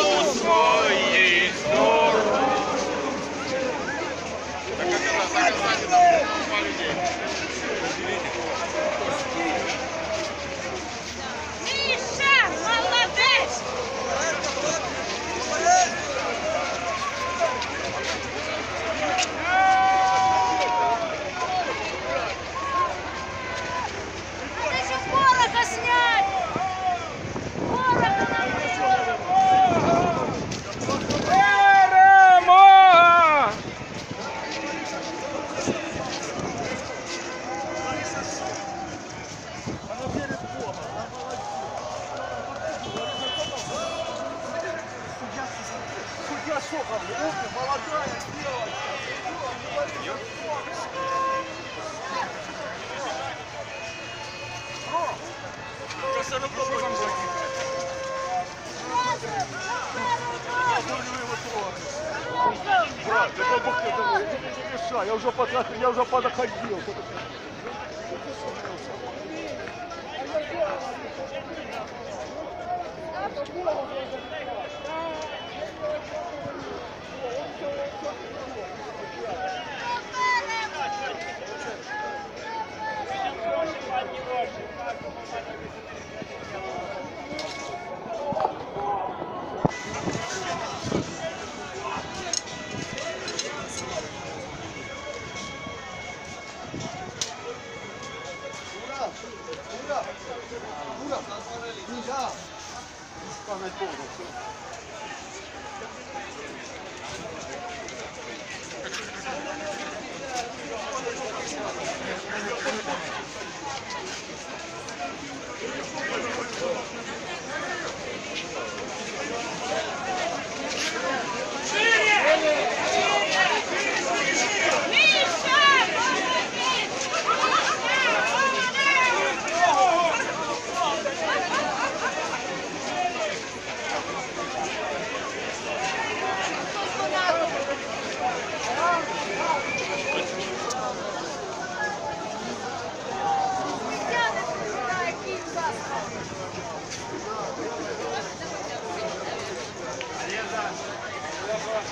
у своїй стороні. Так, кстати, там толпа людей. Миша, молодець! Надо еще пороха снять! Пороха нам Перемога! Судья Сокол, молодая девочка. Брат, это бог этого, не мешай, я уже потратил, я уже подоходил.